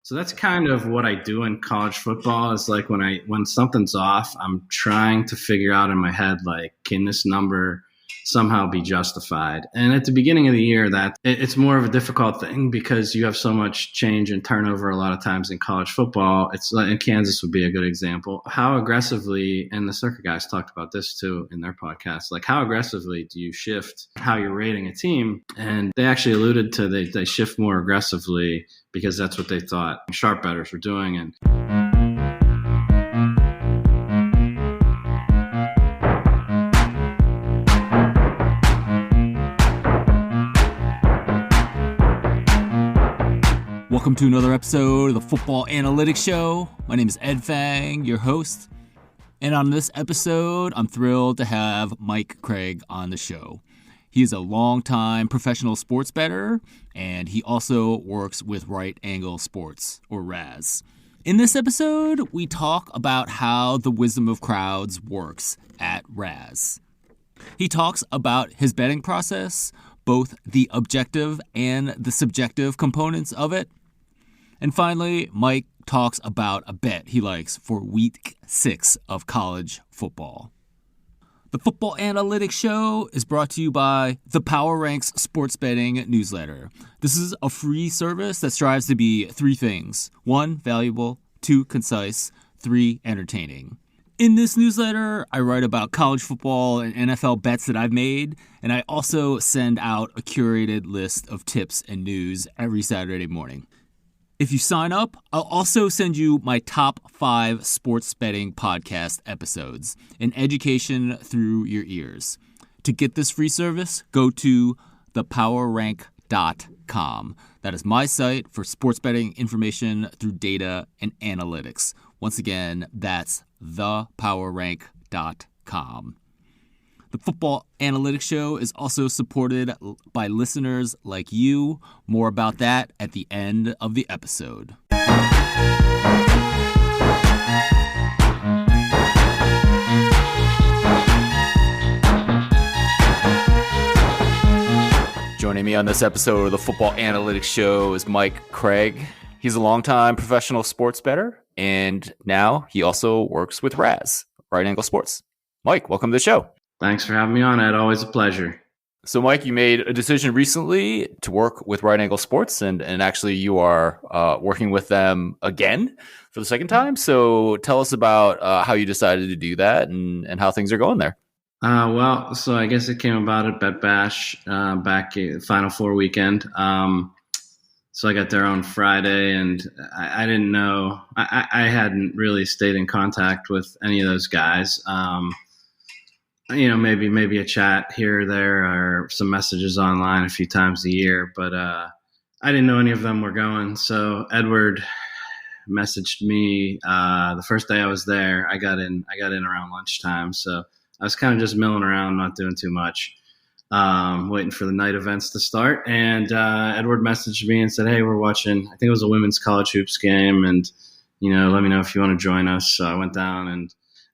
So that's kind of what I do in college football. Is like when something's off, I'm trying to figure out in my head, like, can this number somehow be justified? And at the beginning of the year, it's more of a difficult thing because you have so much change and turnover a lot of times in college football. It's like, and Kansas would be a good example. How aggressively, and the Circuit guys talked about this too in their podcast, like how aggressively do you shift how you're rating a team? And they actually alluded to they shift more aggressively because that's what they thought sharp bettors were doing. And welcome to another episode of the Football Analytics Show. My name is Ed Fang, your host. And on this episode, I'm thrilled to have Mike Craig on the show. He is a longtime professional sports bettor, and he also works with Right Angle Sports, or RAS. In this episode, we talk about how the wisdom of crowds works at RAS. He talks about his betting process, both the objective and the subjective components of it. And finally, Mike talks about a bet he likes for Week 6 of college football. The Football Analytics Show is brought to you by the Power Ranks Sports Betting Newsletter. This is a free service that strives to be three things. 1, valuable. 2, concise. 3, entertaining. In this newsletter, I write about college football and NFL bets that I've made, and I also send out a curated list of tips and news every Saturday morning. If you sign up, I'll also send you my top 5 sports betting podcast episodes, an education through your ears. To get this free service, go to thepowerrank.com. That is my site for sports betting information through data and analytics. Once again, that's thepowerrank.com. The Football Analytics Show is also supported by listeners like you. More about that at the end of the episode. Joining me on this episode of the Football Analytics Show is Mike Craig. He's a longtime professional sports bettor, and now he also works with RAS, Right Angle Sports. Mike, welcome to the show. Thanks for having me on, Ed. Always a pleasure. So, Mike, you made a decision recently to work with Right Angle Sports, and actually you are working with them again for the second time. So tell us about how you decided to do that and how things are going there. So I guess it came about at Bet Bash back at Final Four weekend. So I got there on Friday, and I didn't know. I hadn't really stayed in contact with any of those guys. Maybe a chat here or there or some messages online a few times a year, but I didn't know any of them were going. So Edward messaged me the first day I was there. I got in around lunchtime, so I was kind of just milling around, not doing too much, waiting for the night events to start. And Edward messaged me and said, "Hey, we're watching. I think it was a women's college hoops game, and let me know if you want to join us." So I went down and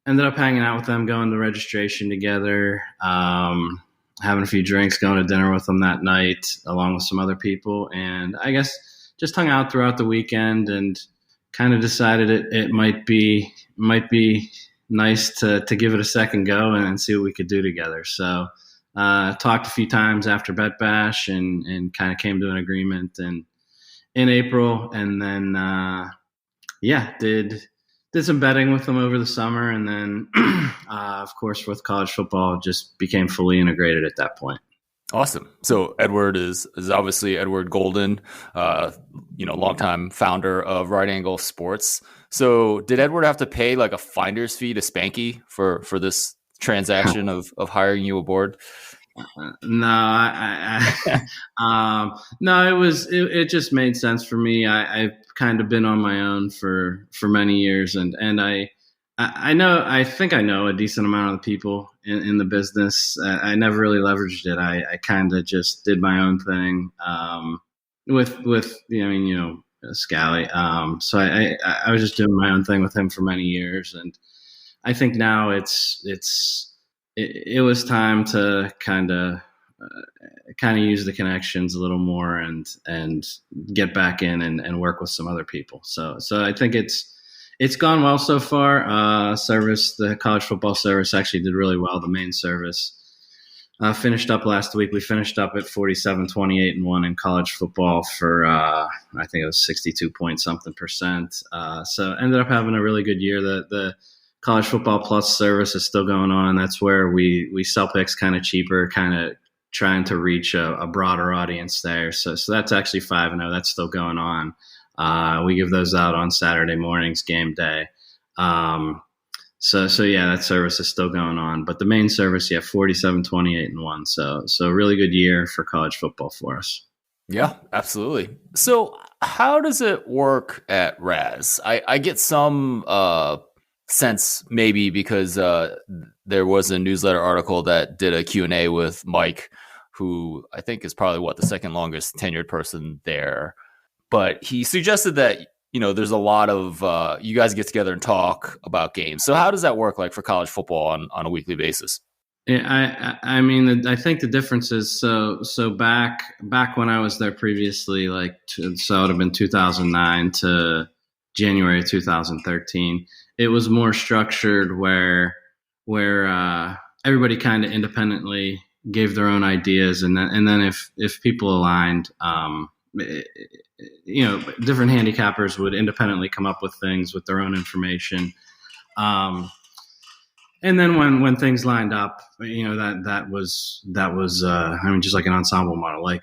ended up hanging out with them, going to registration together, having a few drinks, going to dinner with them that night, along with some other people. And I guess just hung out throughout the weekend and kind of decided it might be nice to give it a second go and see what we could do together. So talked a few times after Bet Bash and kind of came to an agreement in April. And then, did some betting with them over the summer, and then, of course, with college football, just became fully integrated at that point. Awesome. So Edward is obviously Edward Golden, longtime founder of Right Angle Sports. So did Edward have to pay like a finder's fee to Spanky for this transaction of hiring you aboard? No, it just made sense for me. I've kind of been on my own for many years, and I think I know a decent amount of the people in the business. I never really leveraged it. I kind of just did my own thing with Scally. So I was just doing my own thing with him for many years, and I think now it was time to kind of kind of use the connections a little more and get back in and work with some other people. So I think it's gone well so far. The college football service actually did really well. The main service finished up last week. We finished up at 47, 28, and 1 in college football for I think it was 62 point something percent. So ended up having a really good year. The College Football Plus service is still going on. That's where we sell picks kind of cheaper, kind of trying to reach a broader audience there. So that's actually 5-0. That's still going on. We give those out on Saturday mornings, game day. So yeah, that service is still going on. But the main service, 47, 28, and 1. So a really good year for college football for us. Yeah, absolutely. So how does it work at Raz? I get some sense maybe because there was a newsletter article that did a Q&A with Mike, who I think is probably the second longest tenured person there. But he suggested that, there's a lot of you guys get together and talk about games. So how does that work like for college football on a weekly basis? Yeah, I mean, I think the difference is so back when I was there previously, so it would have been 2009 to January 2013. It was more structured where everybody kind of independently gave their own ideas, and then if people aligned, different handicappers would independently come up with things with their own information. And then when things lined up, that was just like an ensemble model. Like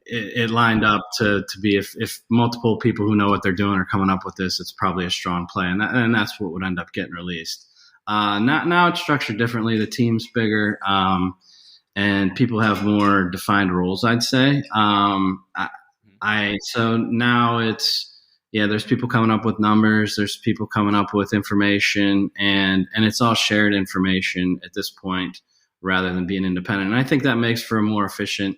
it lined up to be if multiple people who know what they're doing are coming up with this, it's probably a strong play, and that's what would end up getting released. Now it's structured differently. The team's bigger, and people have more defined roles, I'd say. So now there's people coming up with numbers, there's people coming up with information, and it's all shared information at this point rather than being independent. And I think that makes for a more efficient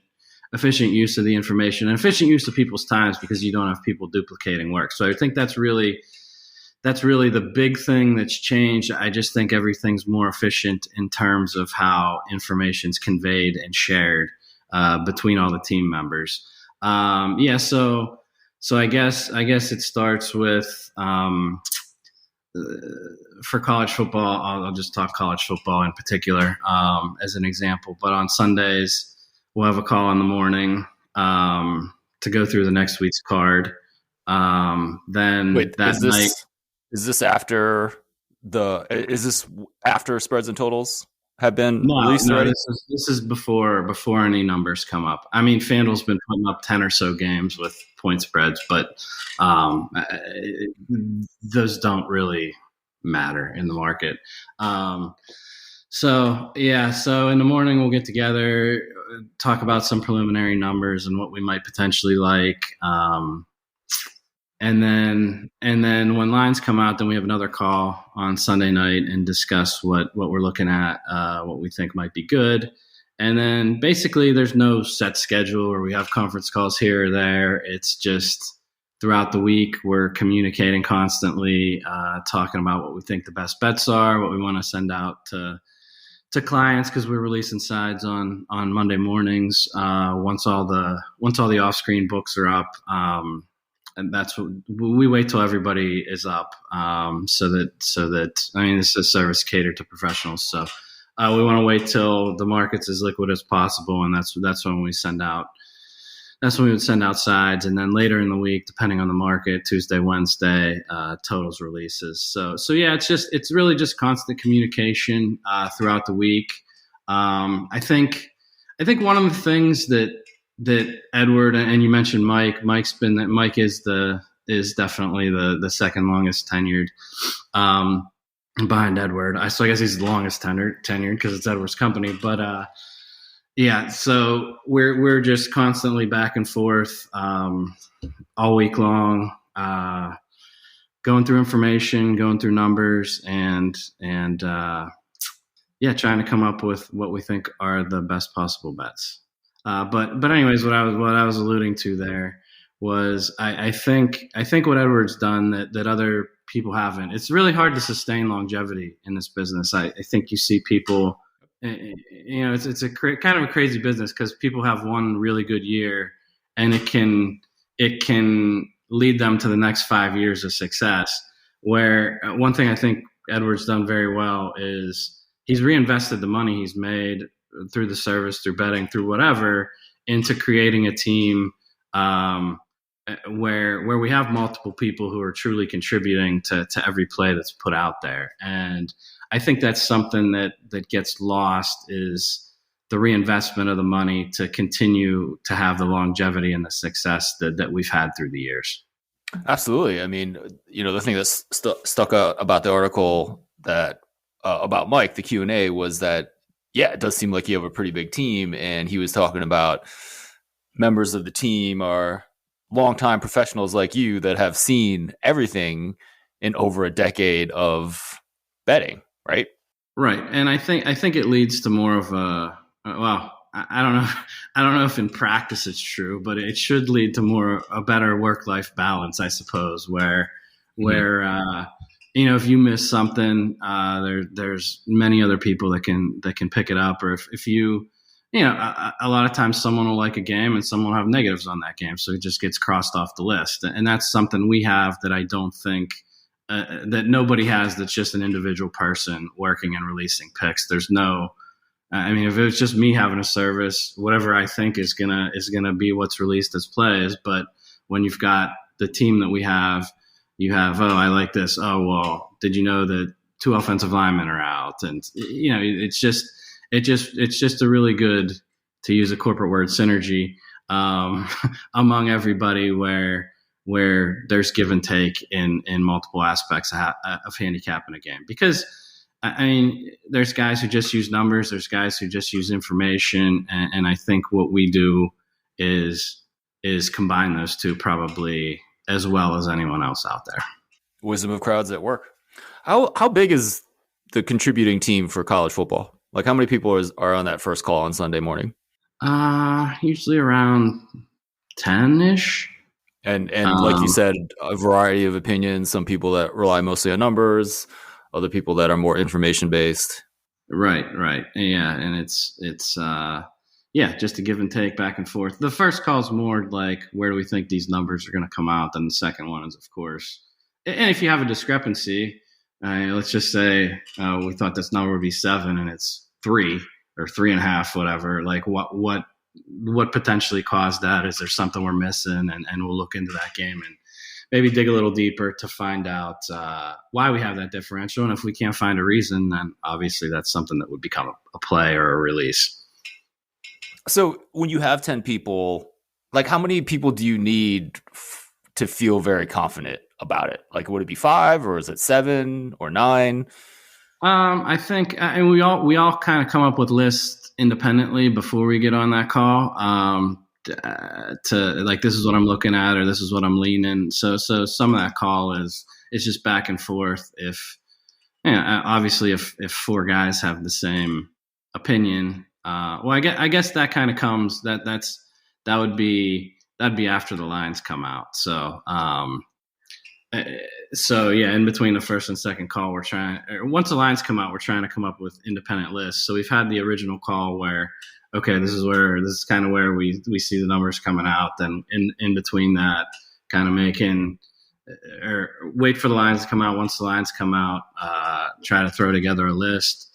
use of the information and efficient use of people's times because you don't have people duplicating work. So I think that's really the big thing that's changed. I just think everything's more efficient in terms of how information's conveyed and shared between all the team members. So I guess it starts with for college football. I'll just talk college football in particular as an example. But on Sundays, we'll have a call in the morning to go through the next week's card. Then Wait, that night. Is this after spreads and totals have been released already? This is before any numbers come up. I mean, FanDuel's been putting up 10 or so games with point spreads, but those don't really matter in the market. So in the morning we'll get together, talk about some preliminary numbers and what we might potentially like. And then when lines come out, then we have another call on Sunday night and discuss what we're looking at, what we think might be good. And then basically there's no set schedule or we have conference calls here or there. It's just throughout the week, we're communicating constantly, talking about what we think the best bets are, what we want to send out to clients, because we're releasing sides on Monday mornings once all the off-screen books are up. And that's what we wait till everybody is up, so that I mean, this is a service catered to professionals. So we want to wait till the market's as liquid as possible, and that's when we send out. That's when we would send out sides, and then later in the week, depending on the market, Tuesday, Wednesday, totals releases. So yeah, it's really just constant communication throughout the week. I think one of the things that Edward, and you mentioned Mike is definitely the second longest tenured behind Edward. So I guess he's the longest tenured because it's Edward's company. But so we're just constantly back and forth all week long, going through information, going through numbers, and trying to come up with what we think are the best possible bets. But anyways, what I was alluding to there was I think what Edward's done that other people haven't. It's really hard to sustain longevity in this business. I think you see people It's kind of a crazy business because people have one really good year, and it can lead them to the next 5 years of success. Where one thing I think Edward's done very well is he's reinvested the money he's made through the service, through betting, through whatever, into creating a team where we have multiple people who are truly contributing to every play that's put out there. And I think that's something that gets lost is the reinvestment of the money to continue to have the longevity and the success that we've had through the years. Absolutely. I mean, the thing that's stuck out about the article that about Mike, the Q&A, was that, yeah, it does seem like you have a pretty big team. And he was talking about members of the team are longtime professionals like you that have seen everything in over a decade of betting, right? Right. And I think it leads to more of I don't know. I don't know if in practice it's true, but it should lead to a better work-life balance, I suppose, where if you miss something, there's many other people that can pick it up, or if you a lot of times someone will like a game and someone will have negatives on that game, so it just gets crossed off the list, and that's something we have that I don't think that nobody has. That's just an individual person working and releasing picks. There's no. I mean, if it was just me having a service, whatever I think is gonna be what's released as plays. But when you've got the team that we have, you have, I like this. Oh, well, did you know that 2 offensive linemen are out? And it's just a really good, to use a corporate word, synergy among everybody where there's give and take in multiple aspects of handicapping a game. Because I mean, there's guys who just use numbers. There's guys who just use information, and I think what we do is combine those two probably as well as anyone else out there. Wisdom of crowds at work. How big is the contributing team for college football? Like, how many people are on that first call on Sunday morning? Usually around 10-ish. And like you said, a variety of opinions. Some people that rely mostly on numbers, other people that are more information based. Right. Yeah. And it's just a give and take back and forth. The first call is more like, where do we think these numbers are going to come out? Then the second one is, of course, and if you have a discrepancy, let's just say we thought this number would be 7 and it's 3 or 3.5, whatever. Like what potentially caused that? Is there something we're missing? And we'll look into that game and maybe dig a little deeper to find out why we have that differential. And if we can't find a reason, then obviously that's something that would become a play or a release. So when you have 10 people, like, how many people do you need to feel very confident about it? Like, would it be 5 or is it 7 or 9? I think we all kind of come up with lists independently before we get on that call. To like, this is what I'm looking at, or this is what I'm leaning. So some of that call is just back and forth. Obviously if 4 guys have the same opinion, I guess that kind of comes that'd be after the lines come out. So in between the first and second call, once the lines come out, we're trying to come up with independent lists. So we've had the original call where, okay, this is kind of where we see the numbers coming out. Then in between that, kind of wait for the lines to come out. Once the lines come out, try to throw together a list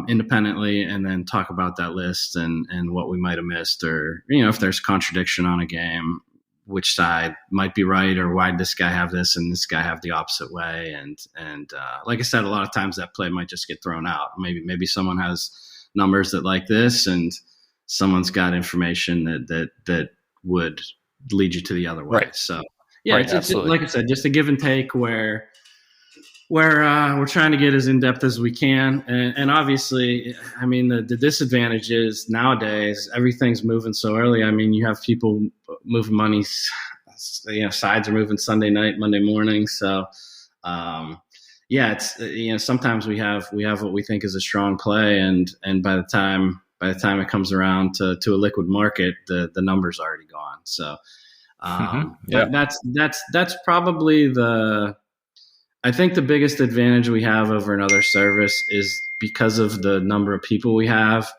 independently, and then talk about that list and what we might have missed, or if there's contradiction on a game, which side might be right, or why did this guy have this and this guy have the opposite way. And like I said, a lot of times that play might just get thrown out. Maybe someone has numbers that like this, and someone's got information that would lead you to the other way. Right. So yeah, right, it's like I said, just a give and take where we're trying to get as in depth as we can. And obviously, I mean, the disadvantage is nowadays everything's moving so early. I mean, you have people moving money, sides are moving Sunday night, Monday morning. So it's sometimes we have what we think is a strong play, and by the time it comes around to a liquid market, the number's already gone. So that's probably I think the biggest advantage we have over another service because of the number of people we have,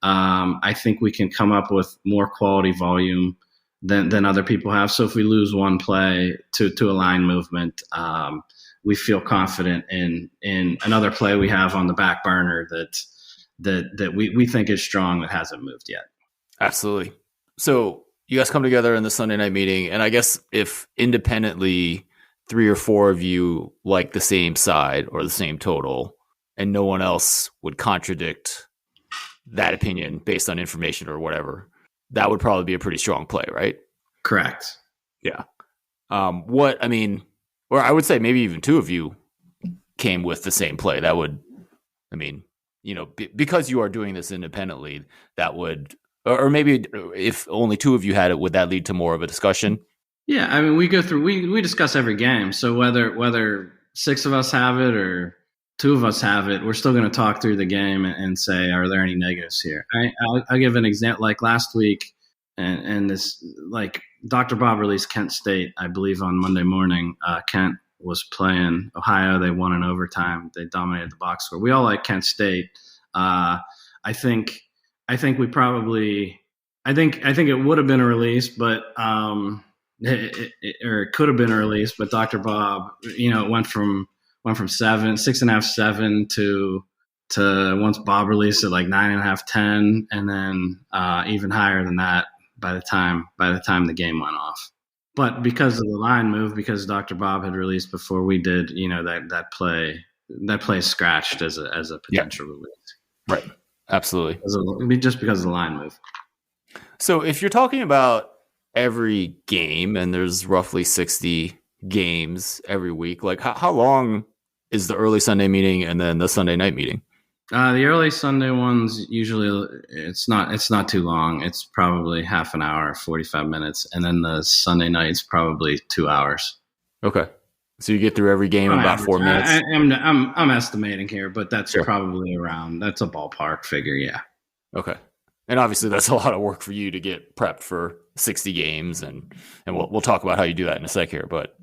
I think we can come up with more quality volume than other people have. So if we lose one play to a line movement, we feel confident in another play we have on the back burner that we think is strong that hasn't moved yet. Absolutely. So you guys come together in the Sunday night meeting, and I guess if independently 3 or 4 of you like the same side or the same total, and no one else would contradict that opinion based on information or whatever, that would probably be a pretty strong play, right? Correct. Yeah. Or I would say maybe even 2 of you came with the same play. That would, because you are doing this independently, that would, or maybe if only 2 of you had it, would that lead to more of a discussion? Yeah, I mean, we go through, we discuss every game. So whether 6 of us have it or 2 of us have it, we're still going to talk through the game and say, are there any negatives here? I'll give an example. Like last week, and this, like Dr. Bob released Kent State, I believe, on Monday morning. Kent was playing Ohio. They won in overtime. They dominated the box score. We all like Kent State. I think we probably, I think it would have been a release, but it could have been a release. But Dr. Bob, it went from 6.5, 7 to once Bob released it like 9.5, 10, and then even higher than that by the time the game went off. But because of the line move, because Dr. Bob had released before we did, that play scratched as a potential release. Right. Absolutely. Just because of the line move. So if you're talking about every game, and there's roughly 60 games every week, like how long is the early Sunday meeting and then the Sunday night meeting? The early Sunday ones, usually it's not too long. It's probably half an hour, 45 minutes. And then the Sunday night's probably 2 hours. Okay. So you get through every game in about 4 minutes? I'm estimating here, but that's probably that's a ballpark figure. Yeah. Okay. And obviously that's a lot of work for you to get prepped for 60 games. And we'll talk about how you do that in a sec here, but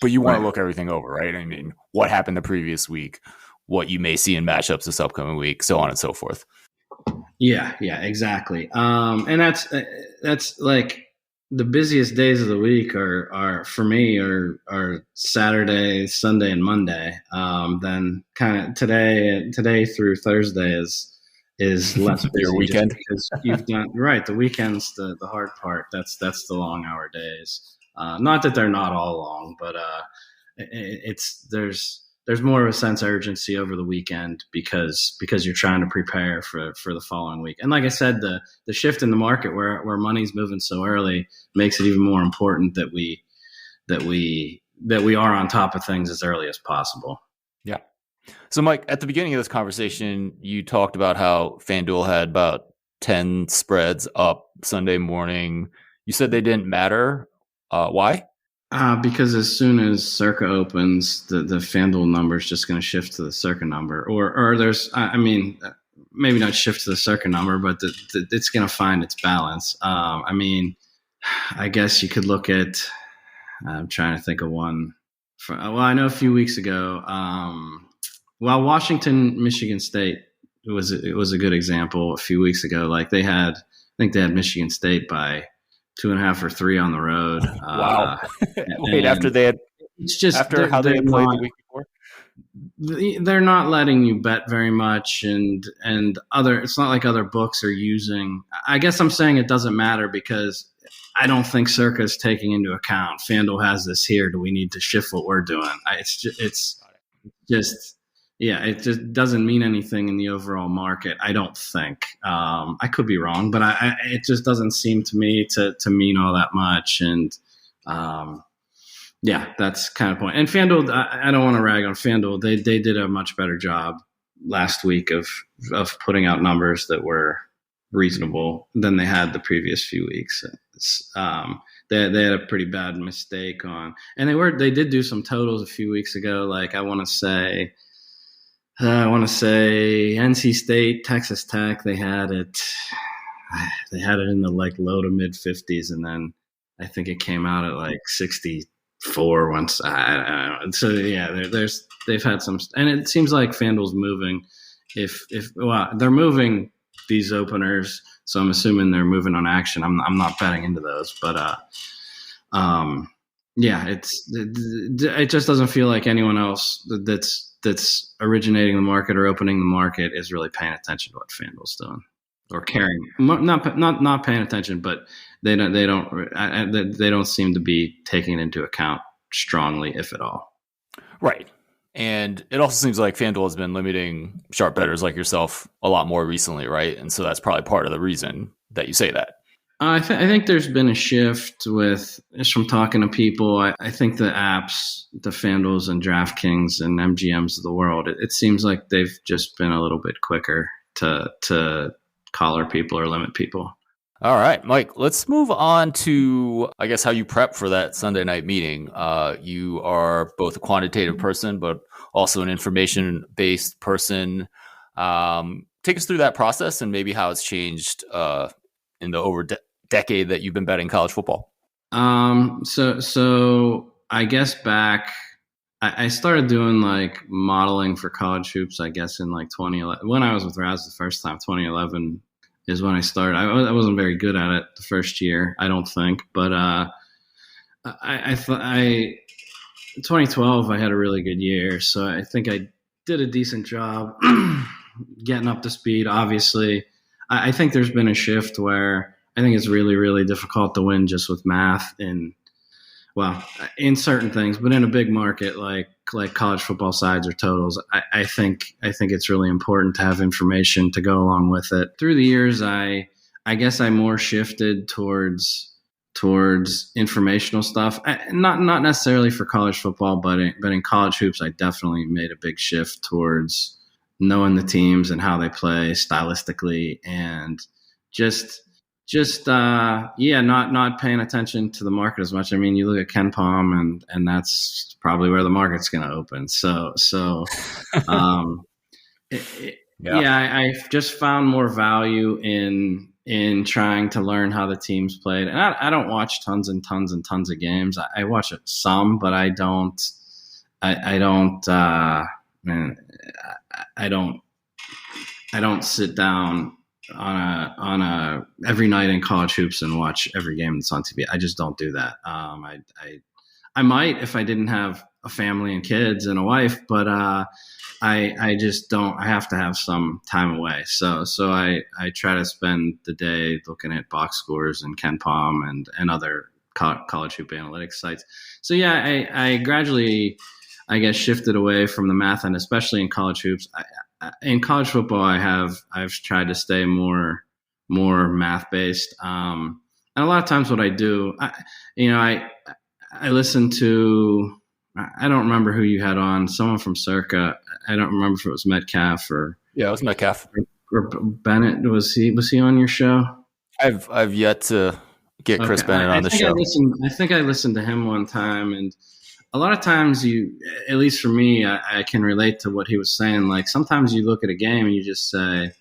you want to look everything over, right? I mean, what happened the previous week, what you may see in matchups this upcoming week, so on and so forth. Yeah, exactly. And that's like the busiest days of the week are for me are Saturday, Sunday, and Monday. Then kind of today through Thursday is less busy. Your weekend, because you've done right. The weekend's the hard part. That's the long hour days. Not that they're not all long, but there's more of a sense of urgency over the weekend because you're trying to prepare for the following week. And like I said, the shift in the market where money's moving so early makes it even more important that we are on top of things as early as possible. Yeah. So Mike, at the beginning of this conversation, you talked about how FanDuel had about 10 spreads up Sunday morning. You said they didn't matter. Why? Because as soon as Circa opens, the FanDuel number is just going to shift to the Circa number, or there's, maybe not shift to the Circa number, but it's going to find its balance. I guess you could look at. I'm trying to think of one. I know a few weeks ago, Washington, Michigan State it was a good example. A few weeks ago, like I think they had Michigan State by 2.5 or 3 on the road. Wow! Wait, after they had, it's just after how they had played the week before. They're not letting you bet very much, and it's not like other books are using. I guess I'm saying it doesn't matter because I don't think Circa is taking into account FanDuel has this here. Do we need to shift what we're doing? It just doesn't mean anything in the overall market. I don't think. I could be wrong, but it just doesn't seem to me to mean all that much. And that's kind of the point. And FanDuel, I don't want to rag on FanDuel. They did a much better job last week of putting out numbers that were reasonable than they had the previous few weeks. They had a pretty bad mistake on, and they did do some totals a few weeks ago. Like I want to say NC State, Texas Tech. They had it in the like low to mid 50s, and then I think it came out at like 64 once. I don't know. So yeah, they've had some, and it seems like FanDuel's moving if well, they're moving these openers, so I'm assuming they're moving on action. I'm not betting into those, but um, yeah, it just doesn't feel like anyone else that's originating the market or opening the market is really paying attention to what FanDuel's doing or caring. Not paying attention, but they don't seem to be taking it into account strongly, if at all. Right. And it also seems like FanDuel has been limiting sharp bettors like yourself a lot more recently, right? And so that's probably part of the reason that you say that. I think there's been a shift with just from talking to people. I think the apps, the FanDuels and DraftKings and MGMs of the world, it seems like they've just been a little bit quicker to collar people or limit people. All right, Mike, let's move on to, I guess, how you prep for that Sunday night meeting. You are both a quantitative person, but also an information-based person. Take us through that process and maybe how it's changed in the over decade that you've been betting college football. So I guess back, I started doing like modeling for college hoops, I guess in like 2011, when I was with Raz the first time. 2011 is when I started. I wasn't very good at it the first year, I don't think, but I 2012 I had a really good year, so I think I did a decent job getting up to speed. Obviously, I think there's been a shift where I think it's really, really difficult to win just with math in certain things, but in a big market like college football sides or totals, I think it's really important to have information to go along with it. Through the years, I guess I more shifted towards informational stuff. Not necessarily for college football, but in college hoops, I definitely made a big shift towards knowing the teams and how they play stylistically, and not paying attention to the market as much. I mean, you look at Ken Palm, and that's probably where the market's going to open. I've just found more value in trying to learn how the teams played. And I don't watch tons and tons and tons of games. I watch some, but I don't sit down on a every night in college hoops and watch every game that's on TV. I just don't do that. I might if I didn't have a family and kids and a wife, but I just don't. I have to have some time away. So I try to spend the day looking at box scores and Ken Palm and other college hoop analytics sites. So yeah, I gradually, I guess, shifted away from the math, and especially in college hoops. In college football, I've tried to stay more math based. And a lot of times, what I do, I listen to. I don't remember who you had on. Someone from Circa. I don't remember if it was Metcalf or it was Metcalf or Bennett. Was he on your show? I've yet to get Chris Bennett on the show. I think I listened to him one time, and a lot of times at least for me, I can relate to what he was saying. Like sometimes you look at a game and you just say,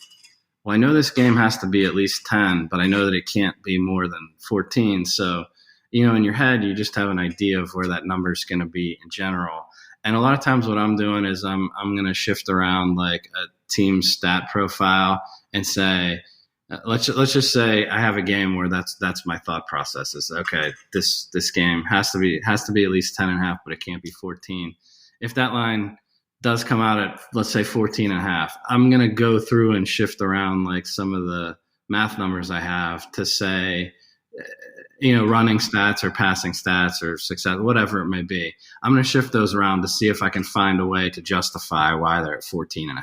well, I know this game has to be at least 10, but I know that it can't be more than 14. So, in your head, you just have an idea of where that number is going to be in general. And a lot of times what I'm doing is I'm going to shift around like a team stat profile and say, let's just say I have a game where that's my thought process is, okay, this game has to be at least 10.5, but it can't be 14. If that line does come out at, let's say, 14.5, I'm going to go through and shift around like some of the math numbers I have to say, running stats or passing stats or success, whatever it may be. I'm going to shift those around to see if I can find a way to justify why they're at 14.5.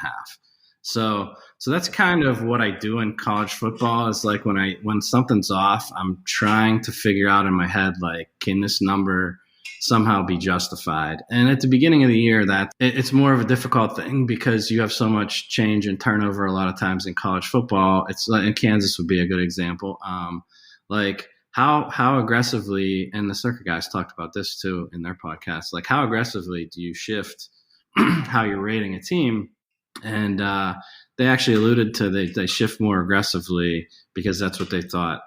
So that's kind of what I do in college football is like when something's off, I'm trying to figure out in my head, like, can this number somehow be justified? And at the beginning of the year, that it's more of a difficult thing because you have so much change and turnover a lot of times in college football. It's like, and Kansas would be a good example. Like how aggressively, and the Circa guys talked about this too in their podcast, like how aggressively do you shift how you're rating a team? And they actually alluded to they shift more aggressively because that's what they thought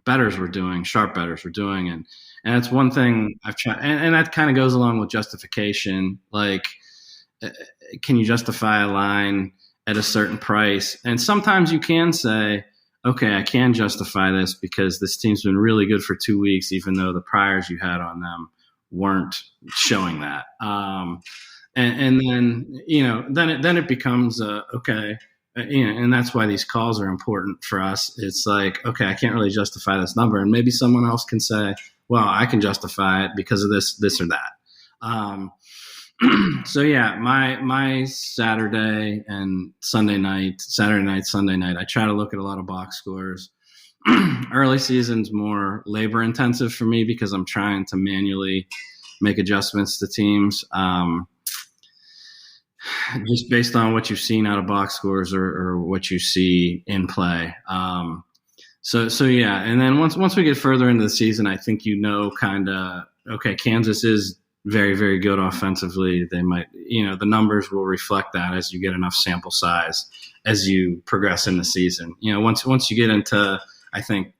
bettors were doing, sharp bettors were doing. And that's one thing I've tried. And that kind of goes along with justification. Like, can you justify a line at a certain price. And sometimes you can say, okay, I can justify this because this team's been really good for 2 weeks, even though the priors you had on them weren't showing that. And then, then it becomes, okay. And that's why these calls are important for us. It's like, okay, I can't really justify this number. And maybe someone else can say, well, I can justify it because of this or that. So yeah, my Saturday and Sunday night, Sunday night, I try to look at a lot of box scores. Early season's more labor intensive for me because I'm trying to manually make adjustments to teams. Just based on what you've seen out of box scores or what you see in play. So yeah, and then once we get further into the season, I think kind of, okay, Kansas is very, very good offensively. They might, the numbers will reflect that as you get enough sample size as you progress in the season. Once you get into, I think,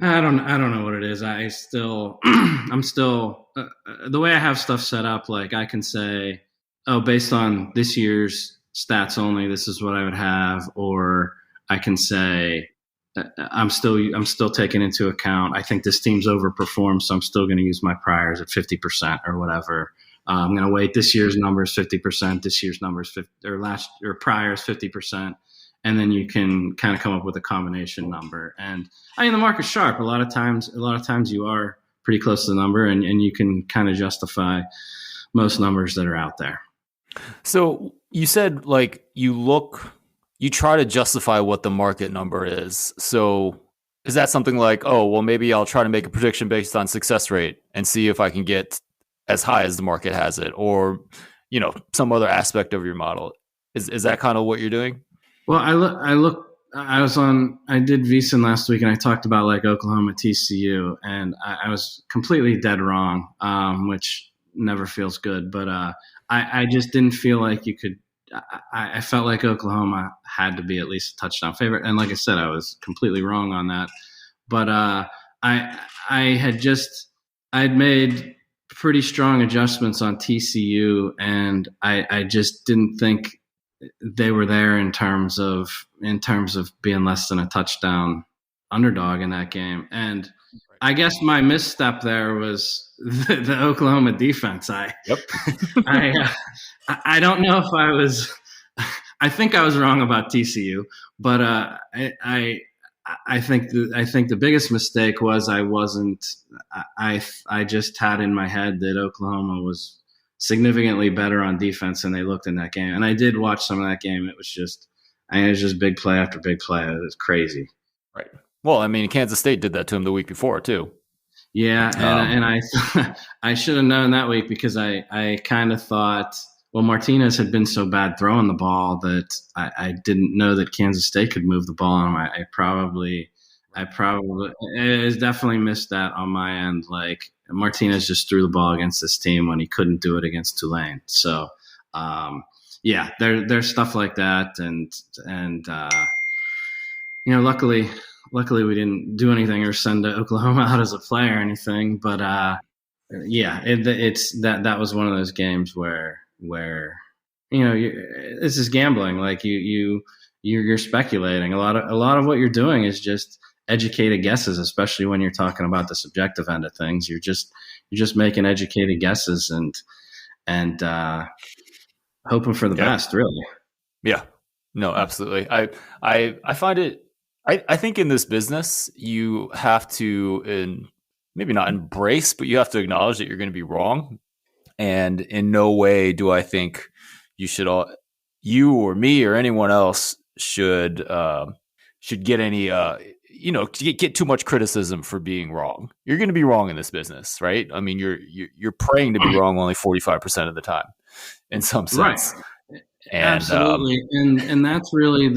I don't know what it is. I'm still the way I have stuff set up. Like I can say, oh, based on this year's stats only, this is what I would have, or I can say, I'm still taking into account, I think this team's overperformed, so I'm still going to use my priors at 50% or whatever. I'm going to weight this year's numbers 50%, this year's numbers 50, or priors 50%, and then you can kind of come up with a combination number. And I mean, the market's sharp. A lot of times you are pretty close to the number, and you can kind of justify most numbers that are out there. So you said like you try to justify what the market number is. So is that something like, oh, well, maybe I'll try to make a prediction based on success rate and see if I can get as high as the market has it, or, some other aspect of your model? Is that kind of what you're doing? Well, I did VSiN last week and I talked about like Oklahoma TCU, and I was completely dead wrong, which never feels good, but I just didn't feel like you could. I felt like Oklahoma had to be at least a touchdown favorite, and like I said, I was completely wrong on that. But I'd made pretty strong adjustments on TCU, and I just didn't think they were there in terms of being less than a touchdown underdog in that game. And I guess my misstep there was the Oklahoma defense. Yep. I don't know if I was. I think I was wrong about TCU, but I think the biggest mistake was I wasn't. I just had in my head that Oklahoma was significantly better on defense than they looked in that game, and I did watch some of that game. It was just big play after big play. It was crazy. Right. Well, I mean, Kansas State did that to him the week before too. Yeah, and I should have known that week because I kind of thought, well, Martinez had been so bad throwing the ball that I didn't know that Kansas State could move the ball on him. I probably it definitely missed that on my end. Like Martinez just threw the ball against this team when he couldn't do it against Tulane. So yeah, there's stuff like that, and luckily we didn't do anything or send Oklahoma out as a play or anything. But yeah, it's that was one of those games where this is gambling. Like you're speculating. A lot of what you're doing is just educated guesses, especially when you're talking about the subjective end of things. You're just making educated guesses and hoping for the best, really. Yeah, no, absolutely. I find it. I think in this business, you have to, maybe not embrace, but you have to acknowledge that you're going to be wrong. And in no way do I think you or me or anyone else should get any, get too much criticism for being wrong. You're going to be wrong in this business, right? I mean, you're praying to be wrong only 45% of the time, in some sense. Right. And, absolutely, and that's really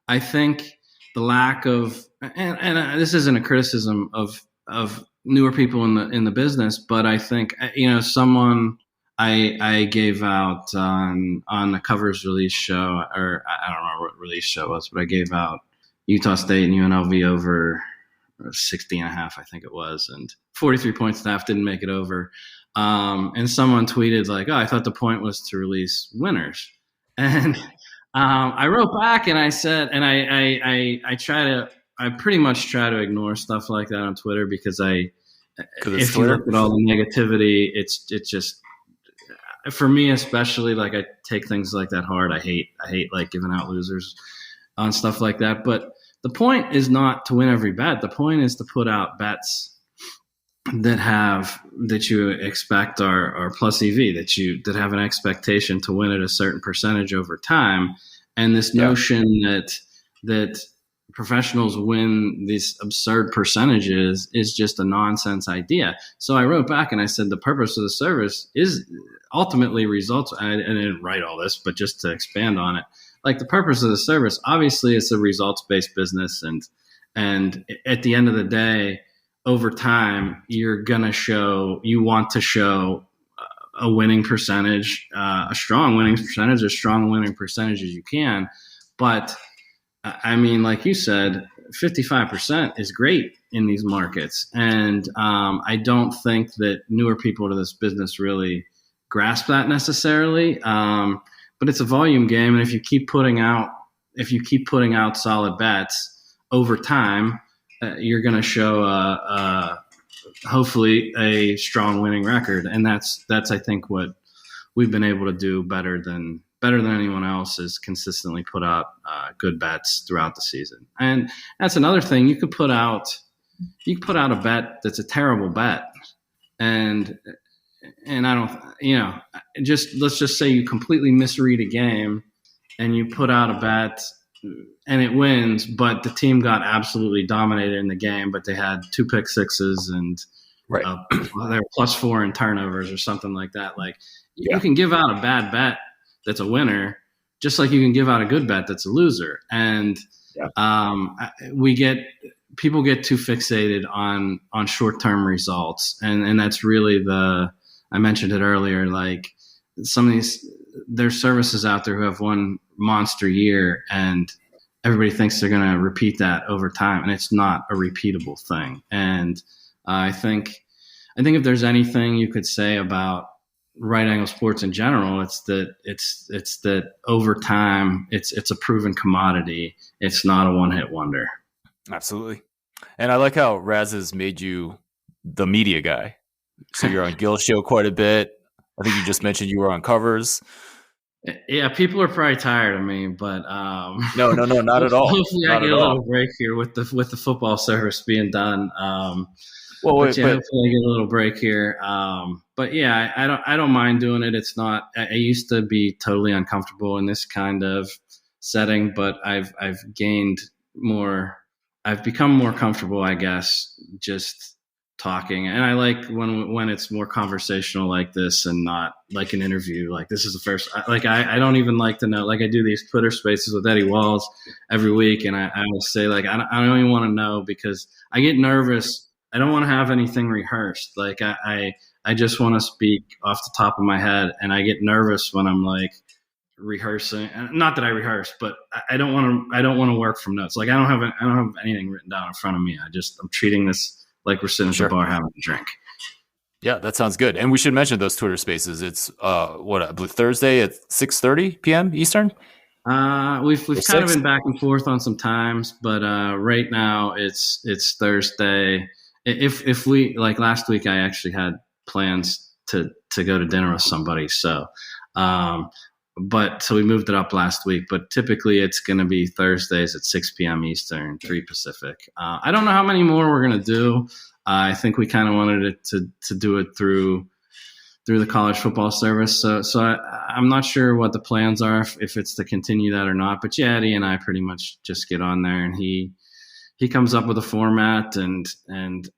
I think. The lack of, and this isn't a criticism of newer people in the business, but I think someone I gave out on the covers release show, or I don't remember what release show it was, but I gave out Utah State and UNLV over 60.5, I think it was, and 43 points staff didn't make it over. And someone tweeted like, "Oh, I thought the point was to release winners," and I wrote back and I said, and I pretty much try to ignore stuff like that on Twitter because Because it's if you Twitter. look at all the negativity, it's just, for me especially, like I take things like that hard. I hate like giving out losers on stuff like that. But the point is not to win every bet. The point is to put out bets that you expect are plus EV, that have an expectation to win at a certain percentage over time. And this Yeah. notion that professionals win these absurd percentages is just a nonsense idea. So I wrote back and I said the purpose of the service is ultimately results. I didn't write all this, but just to expand on it, like the purpose of the service, obviously, it's a results based business, and at the end of the day, over time, you want to show a winning percentage, a strong winning percentage, as strong a winning percentage as you can. But I mean, like you said, 55% is great in these markets. And I don't think that newer people to this business really grasp that necessarily. But it's a volume game. And if you keep putting out solid bets over time, you're going to show hopefully a strong winning record. And that's I think what we've been able to do better than anyone else is consistently put out good bets throughout the season. And that's another thing. You could put out a bet that's a terrible bet, and I don't, just let's just say you completely misread a game and you put out a bet and it wins, but the team got absolutely dominated in the game, but they had 2 pick sixes and Right. they're +4 in turnovers or something like that. Like Yeah. you can give out a bad bet that's a winner, just like you can give out a good bet that's a loser. And people get too fixated on short-term results, and that's really I mentioned it earlier. Like some of there's services out there who have one monster year, and everybody thinks they're going to repeat that over time, and it's not a repeatable thing. And I think if there's anything you could say about right angle sports in general, it's that over time it's a proven commodity. It's not a one hit wonder. Absolutely. And I like how Raz has made you the media guy. So you're on Gil's show quite a bit. I think you just mentioned you were on covers. Yeah, people are probably tired of me, but No, not at all. Hopefully, not I get a little break here with the football service being done. Hopefully I get a little break here. But yeah, I don't mind doing it. It's not. I used to be totally uncomfortable in this kind of setting, but I've gained more. I've become more comfortable, I guess, just talking. And I like when it's more conversational like this and not like an interview. Like this is the first. I don't even like to know. Like I do these Twitter spaces with Eddie Walls every week, and I will say like I don't even want to know because I get nervous. I don't want to have anything rehearsed. Like I just want to speak off the top of my head, and I get nervous when I'm like rehearsing. Not that I rehearse, but I don't want to work from notes. Like I don't have anything written down in front of me. I'm treating this like we're sitting at the bar having a drink. Yeah, that sounds good. And we should mention those Twitter spaces. It's I believe Thursday at 6:30 p.m. Eastern. We've kind of been back and forth on some times, but right now it's Thursday. If we like last week, I actually had plans to go to dinner with somebody, so we moved it up last week. But typically, it's going to be Thursdays at 6 p.m. Eastern, 3 Pacific. I don't know how many more we're going to do. I think we kind of wanted it to do it through the college football service. So I'm not sure what the plans are, if it's to continue that or not. But yeah, Eddie and I pretty much just get on there, and he comes up with a format and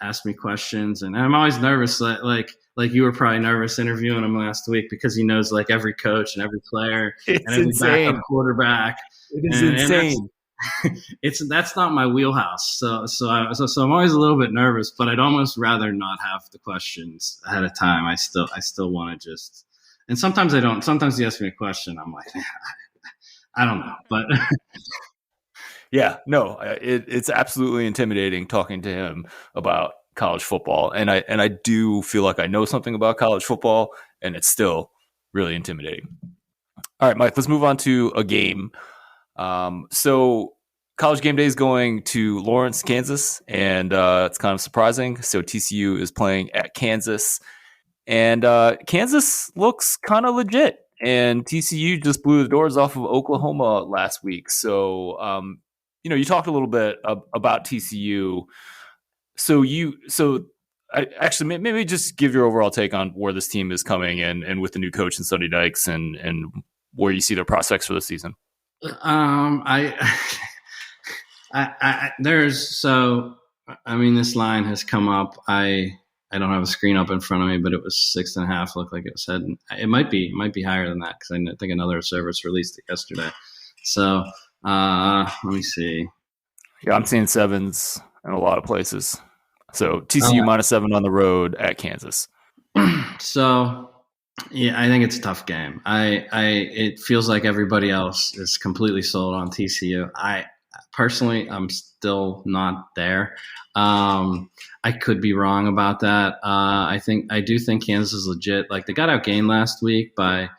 asks me questions. And I'm always nervous, like you were probably nervous interviewing him last week because he knows like every coach and every player and every backup quarterback. It is insane. That's not my wheelhouse. So I'm always a little bit nervous, but I'd almost rather not have the questions ahead of time. I still want to just, and sometimes I don't. Sometimes he asks me a question, I'm like, I don't know, but yeah, no, it's absolutely intimidating talking to him about college football, and I do feel like I know something about college football, and it's still really intimidating. All right, Mike, let's move on to a game. So College Game Day is going to Lawrence, Kansas, and it's kind of surprising. So TCU is playing at Kansas, and Kansas looks kind of legit. And TCU just blew the doors off of Oklahoma last week. So, you talked a little bit about TCU. Actually, maybe just give your overall take on where this team is coming and with the new coach and Sonny Dykes and where you see their prospects for the season. I, this line has come up. I don't have a screen up in front of me, but it was 6.5. Looked like it was heading. It might be higher than that because I think another service released it yesterday. So let me see. Yeah, I'm seeing 7s in a lot of places. So TCU -7 on the road at Kansas. So yeah, I think it's a tough game. It feels like everybody else is completely sold on TCU. I personally, I'm still not there. I could be wrong about that. I do think Kansas is legit. Like, they got outgained last week by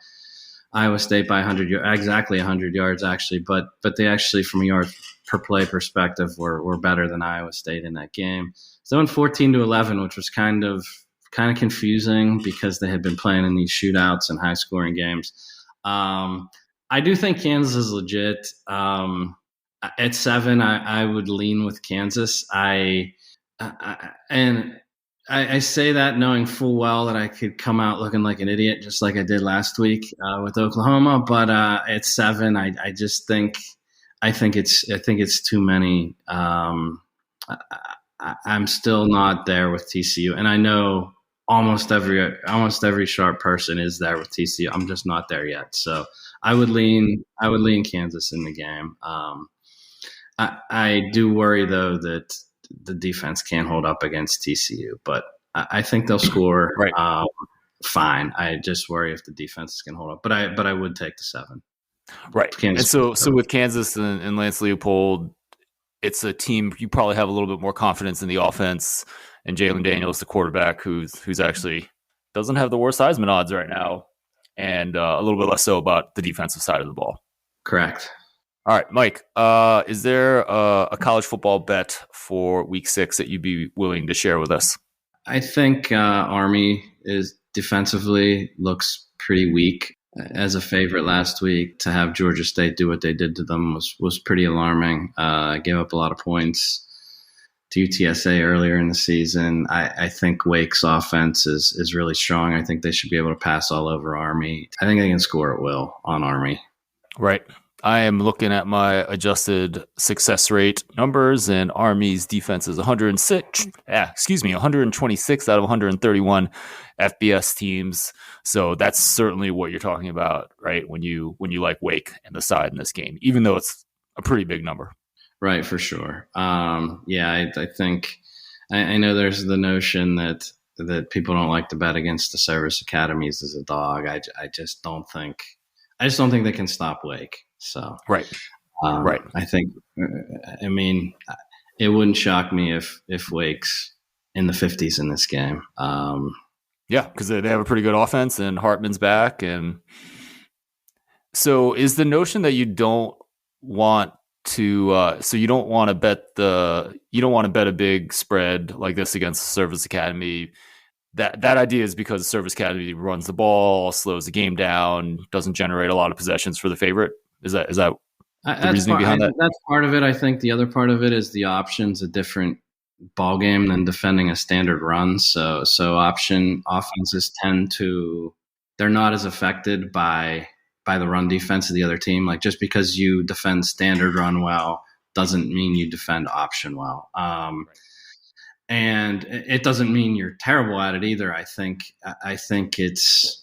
Iowa State by 100 yards, exactly 100 yards actually, but they actually, from a yard per play perspective, were better than Iowa State in that game. So in 14-11, which was kind of confusing because they had been playing in these shootouts and high scoring games. I do think Kansas is legit. At 7, I would lean with Kansas. I say that knowing full well that I could come out looking like an idiot, just like I did last week with Oklahoma. But at 7, I just think it's too many. I'm still not there with TCU, and I know almost every sharp person is there with TCU. I'm just not there yet. So I would lean Kansas in the game. I do worry though that the defense can't hold up against TCU, but I think they'll score fine. I just worry if the defense can hold up. But I would take the 7. Right. Kansas, and so with Kansas and Lance Leopold, it's a team you probably have a little bit more confidence in the offense, and Jalen Daniels, the quarterback, who's actually doesn't have the worst Heisman odds right now, and a little bit less so about the defensive side of the ball. Correct. All right, Mike, is there a college football bet for Week 6 that you'd be willing to share with us? I think Army is defensively looks pretty weak. As a favorite last week, to have Georgia State do what they did to them was pretty alarming. Gave up a lot of points to UTSA earlier in the season. I think Wake's offense is really strong. I think they should be able to pass all over Army. I think they can score at will on Army. Right. I am looking at my adjusted success rate numbers, and Army's defense is 126 out of 131 FBS teams. So that's certainly what you're talking about, right? When you like Wake and the side in this game, even though it's a pretty big number. Right, for sure. I think I know there's the notion that people don't like to bet against the service academies as a dog. I just don't think they can stop Wake. So right. I think, it wouldn't shock me if Wake's in the 50s in this game. Yeah, because they have a pretty good offense, and Hartman's back, and so is the notion that you don't want to, you don't want to bet a big spread like this against the Service Academy. That idea is because the Service Academy runs the ball, slows the game down, doesn't generate a lot of possessions for the favorite. Is that the reasoning behind that? That's part of it. I think the other part of it is the option's a different ball game than defending a standard run. So option offenses they're not as affected by the run defense of the other team. Like, just because you defend standard run well doesn't mean you defend option well. And it doesn't mean you're terrible at it either. I think it's.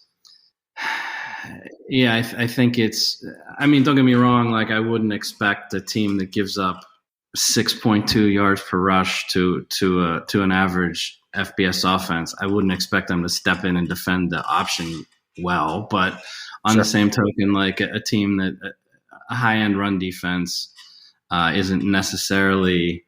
Yeah, I think it's. Don't get me wrong. Like, I wouldn't expect a team that gives up 6.2 yards per rush to an average FBS offense. I wouldn't expect them to step in and defend the option well. But on the same token, like a team that a high end run defense isn't necessarily.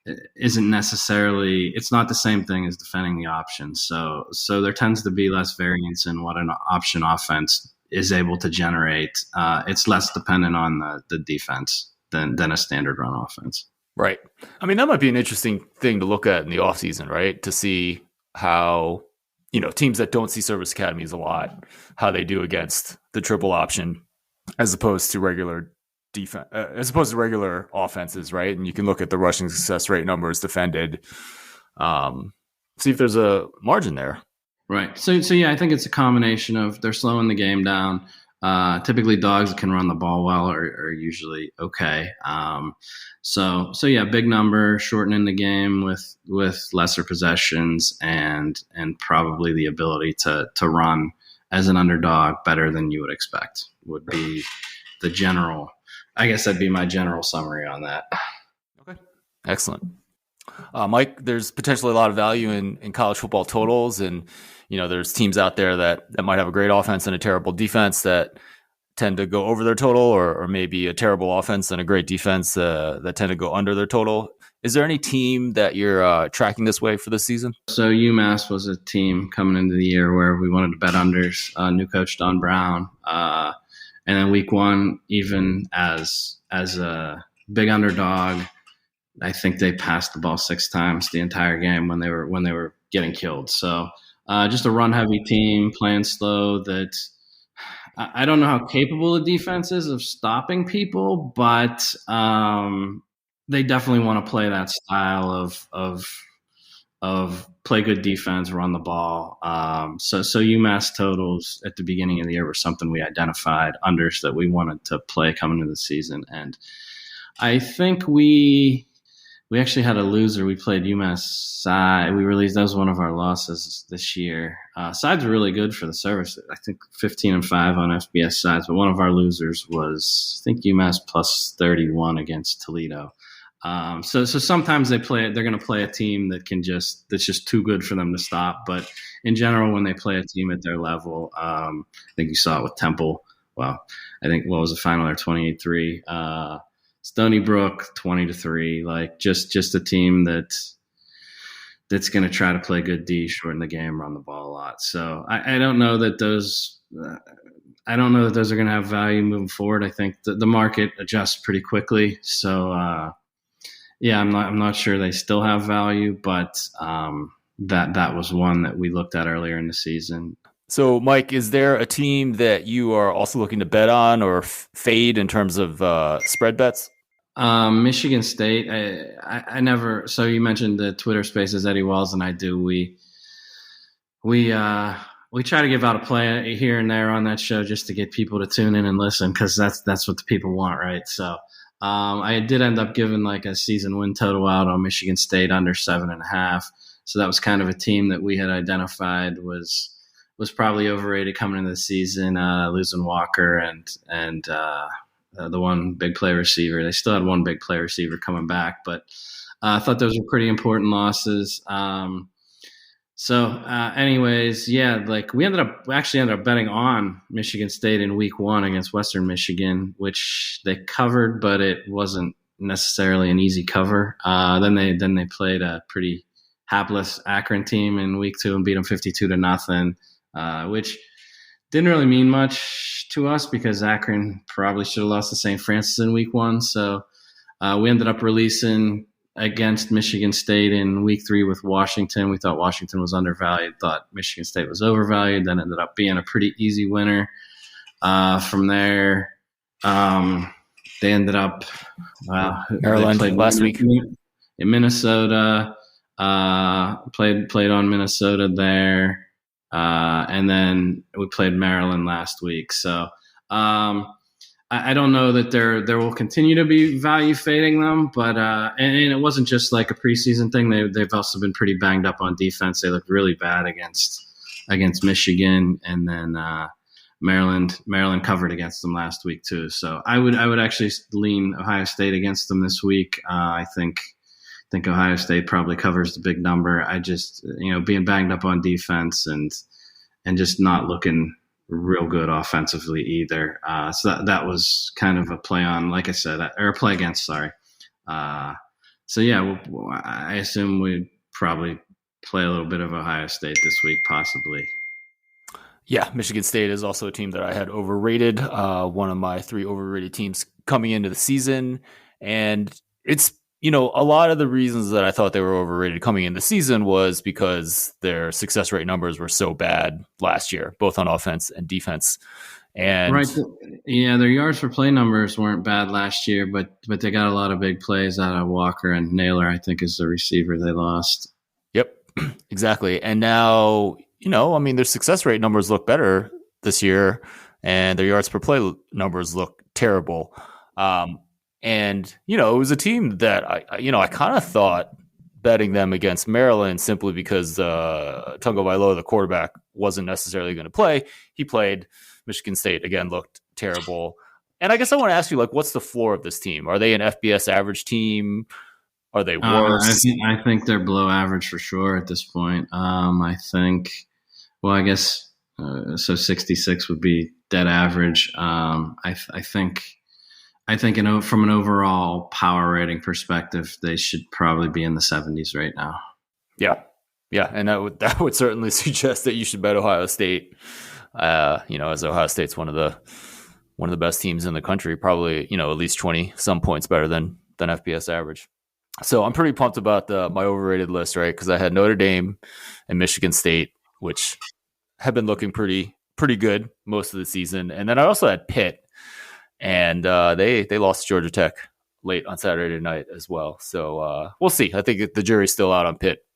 It's not the same thing as defending the option. So there tends to be less variance in what an option offense is able to generate. It's less dependent on the defense than a standard run offense. Right. I mean, that might be an interesting thing to look at in the offseason, right? To see how, teams that don't see service academies a lot, how they do against the triple option as opposed to regular defense, as opposed to regular offenses, right? And you can look at the rushing success rate numbers defended, see if there's a margin there. Right. So yeah, I think it's a combination of they're slowing the game down. Typically, dogs that can run the ball well are usually okay. So yeah, big number, shortening the game with lesser possessions and probably the ability to run as an underdog better than you would expect would be the general. I guess that'd be my general summary on that. Okay, excellent. Mike, there's potentially a lot of value in college football totals, and there's teams out there that might have a great offense and a terrible defense that tend to go over their total, or maybe a terrible offense and a great defense that tend to go under their total. Is there any team that you're tracking this way for this season? So UMass was a team coming into the year where we wanted to bet unders. New coach Don Brown, and then week one, even as a big underdog, I think they passed the ball 6 times the entire game when they were getting killed. So just a run heavy team playing slow. That I don't know how capable the defense is of stopping people, but they definitely want to play that style of play good defense, run the ball. So UMass totals at the beginning of the year were something we identified, unders that we wanted to play coming into the season. And I think we actually had a loser. We played UMass side. We released, that was one of our losses this year. Sides were really good for the service. I think 15-5 on FBS sides, but one of our losers was, I think, UMass plus 31 against Toledo. So sometimes they're going to play a team that's just too good for them to stop. But in general, when they play a team at their level, I think you saw it with Temple. Well, I think what was the final there, 28-3. Stony Brook 20-3. Like just a team that's going to try to play good D, shorten the game, run the ball a lot. So I don't know that those. I don't know that those are going to have value moving forward. I think the market adjusts pretty quickly. So. Yeah, I'm not sure they still have value, but that was one that we looked at earlier in the season. So, Mike, is there a team that you are also looking to bet on or fade in terms of spread bets? Michigan State. I never. So you mentioned the Twitter Spaces. Eddie Wells and I do. We try to give out a play here and there on that show just to get people to tune in and listen, because that's what the people want, right? So. I did end up giving like a season win total out on Michigan State under 7.5. So that was kind of a team that we had identified was probably overrated coming into the season, losing Walker and the one big play receiver. They still had one big play receiver coming back, but I thought those were pretty important losses. Anyways, yeah, like we ended up betting on Michigan State in week 1 against Western Michigan, which they covered, but it wasn't necessarily an easy cover. Then they played a pretty hapless Akron team in week 2 and beat them 52-0, which didn't really mean much to us because Akron probably should have lost to St. Francis in week 1. So we ended up releasing against Michigan State in week 3 with Washington. We thought Washington was undervalued, thought Michigan State was overvalued, then ended up being a pretty easy winner. From there, they ended up Maryland last week in Minnesota. Played on Minnesota there, and then we played Maryland last week. So I don't know that there will continue to be value fading them, but and it wasn't just like a preseason thing. They've also been pretty banged up on defense. They looked really bad against Michigan, and then Maryland covered against them last week too. So I would actually lean Ohio State against them this week. I think Ohio State probably covers the big number. I just being banged up on defense and just not looking real good offensively either. So that was kind of a play on, like I said, or a play against, sorry. So yeah, I assume we'd probably play a little bit of Ohio State this week, possibly. Yeah, Michigan State is also a team that I had overrated. One of my three overrated teams coming into the season. And it's, a lot of the reasons that I thought they were overrated coming in the season was because their success rate numbers were so bad last year, both on offense and defense. And Right. Yeah, their yards per play numbers weren't bad last year, but they got a lot of big plays out of Walker, and Naylor, I think, is the receiver they lost. yep, exactly. And now, their success rate numbers look better this year, and their yards per play numbers look terrible. Um, and it was a team that I kind of thought betting them against Maryland simply because Tungo Vailoa, the quarterback, wasn't necessarily going to play. He played. Michigan State again looked terrible. And I guess I want to ask you, what's the floor of this team? Are they an FBS average team? Are they worse? I think they're below average for sure at this point. I think, well, I guess so. 66 would be dead average. I think from an overall power rating perspective, they should probably be in the 70s right now. Yeah, yeah, and that would certainly suggest that you should bet Ohio State. As Ohio State's one of the best teams in the country, probably at least 20 some points better than FBS average. So I'm pretty pumped about my overrated list, right? Because I had Notre Dame and Michigan State, which have been looking pretty good most of the season, and then I also had Pitt, and they lost to Georgia Tech late on Saturday night as well. So we'll see. I think the jury's still out on Pitt,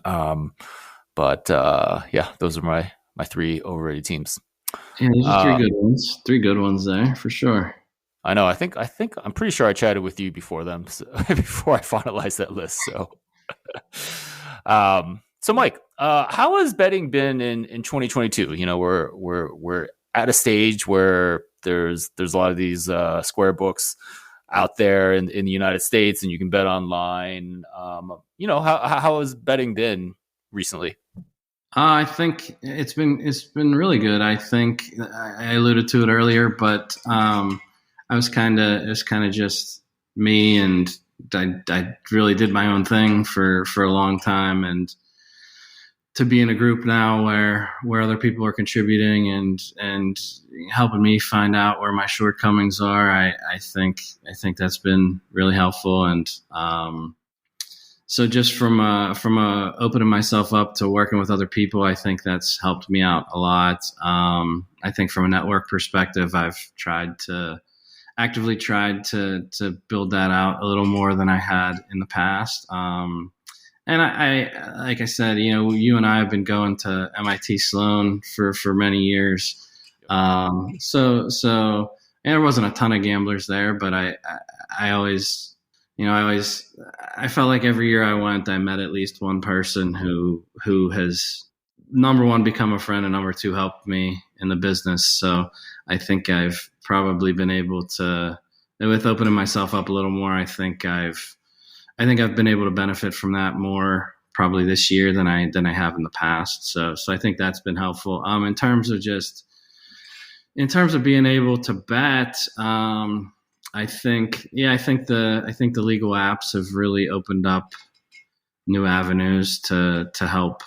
but yeah, those are my three overrated teams. Yeah, those are three good ones. Three good ones there for sure. I know. I think I'm pretty sure I chatted with you before them, before I finalized that list. So Mike, how has betting been in 2022? We're at a stage where there's a lot of these square books out there in the United States, and you can bet online. How has betting been recently? I think it's been really good. I think I alluded to it earlier, but it was kind of just me, and I really did my own thing for a long time, and to be in a group now where other people are contributing and helping me find out where my shortcomings are, I think that's been really helpful, and so just from opening myself up to working with other people, I think that's helped me out a lot. I think from a network perspective, I've actively tried to build that out a little more than I had in the past. And I like I said, you and I have been going to MIT Sloan for many years. So and there wasn't a ton of gamblers there, but I always, I felt like every year I went, I met at least one person who has, number one, become a friend, and number two, helped me in the business. So I think I've probably been able to, with opening myself up a little more, I think I've been able to benefit from that more probably this year than I have in the past. So I think that's been helpful. In terms of being able to bet, I think the legal apps have really opened up new avenues to help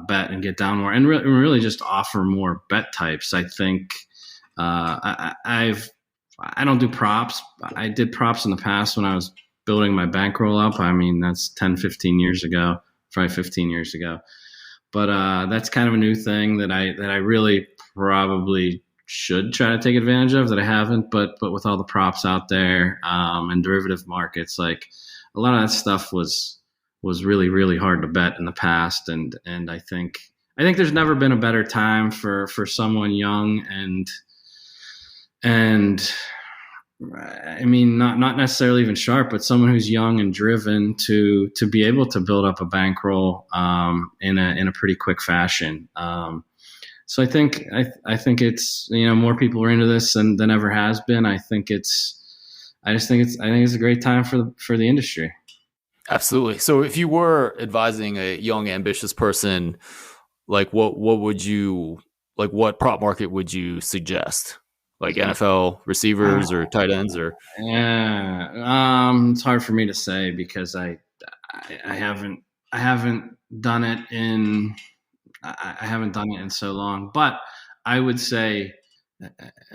bet and get down more, and really just offer more bet types. I think I don't do props. I did props in the past when I was building my bankroll up. I mean, that's 10, 15 years ago, probably 15 years ago. But that's kind of a new thing that I really probably should try to take advantage of that I haven't. But with all the props out there and derivative markets, like a lot of that stuff was really, really hard to bet in the past. And I think there's never been a better time for someone young and I mean, not necessarily even sharp, but someone who's young and driven to be able to build up a bankroll in a pretty quick fashion. So I think it's, more people are into this than ever has been. I think it's a great time for the industry. Absolutely. So if you were advising a young, ambitious person, what would you, what prop market would you suggest? Like NFL receivers or tight ends, or it's hard for me to say because I haven't done it in I haven't done it in so long, but I would say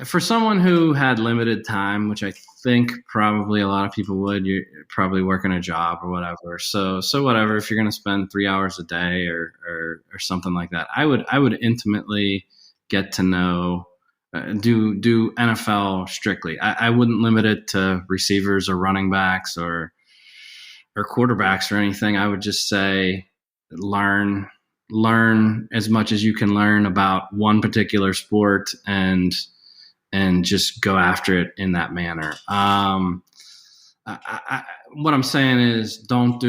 for someone who had limited time, which I think probably a lot of people would, you're probably working a job or whatever. So whatever, if you're going to spend 3 hours a day or something like that, I would intimately get to know, do NFL strictly. I wouldn't limit it to receivers or running backs or quarterbacks or anything. I would just say learn as much as you can learn about one particular sport and just go after it in that manner. What I'm saying is don't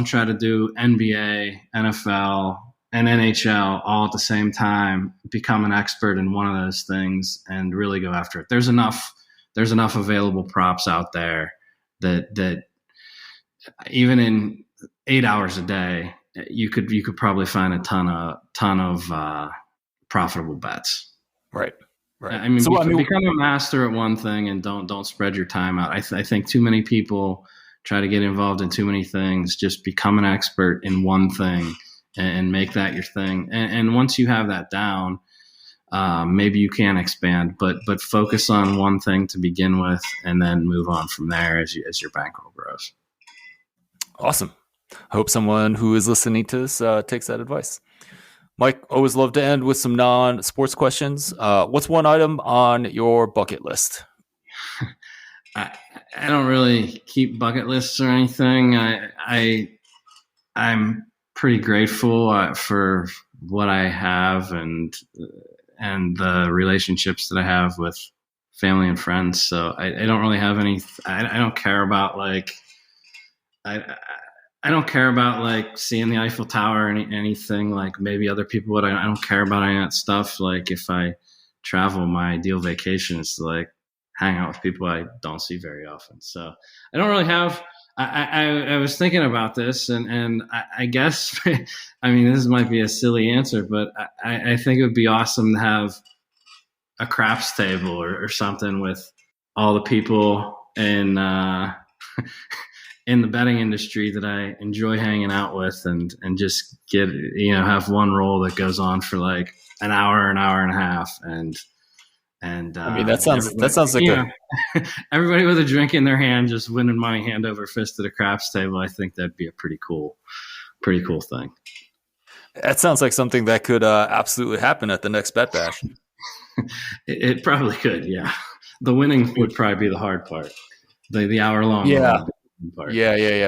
try to do NBA, NFL, and NHL all at the same time. Become an expert in one of those things and really go after it. There's enough available props out there that even in 8 hours a day, you could probably find a ton of profitable bets. Right. I mean, become a master at one thing and don't spread your time out. I think too many people try to get involved in too many things. Just become an expert in one thing and make that your thing. And once you have that down, maybe you can expand, but focus on one thing to begin with, and then move on from there as your bankroll grows. Awesome. I hope someone who is listening to this takes that advice. Mike, always love to end with some non-sports questions. What's one item on your bucket list? I don't really keep bucket lists or anything. I'm pretty grateful for what I have and the relationships that I have with family and friends. So I don't really have any. I don't care about like I don't care about like seeing the Eiffel Tower or anything like maybe other people would. I don't care about any of that stuff. Like if I travel, my ideal vacation is to like hang out with people I don't see very often. So I don't really have. I was thinking about this, and I guess I mean this might be a silly answer, but I think it would be awesome to have a craps table or something with all the people in in the betting industry that I enjoy hanging out with, and just have one roll that goes on for like an hour and a half, and I mean that sounds like everybody with a drink in their hand just winning money hand over fist at a craps table. I think that'd be a pretty cool thing. That sounds like something that could absolutely happen at the next Bet Bash. It probably could, yeah. The winning would probably be the hard part. The hour long. Yeah.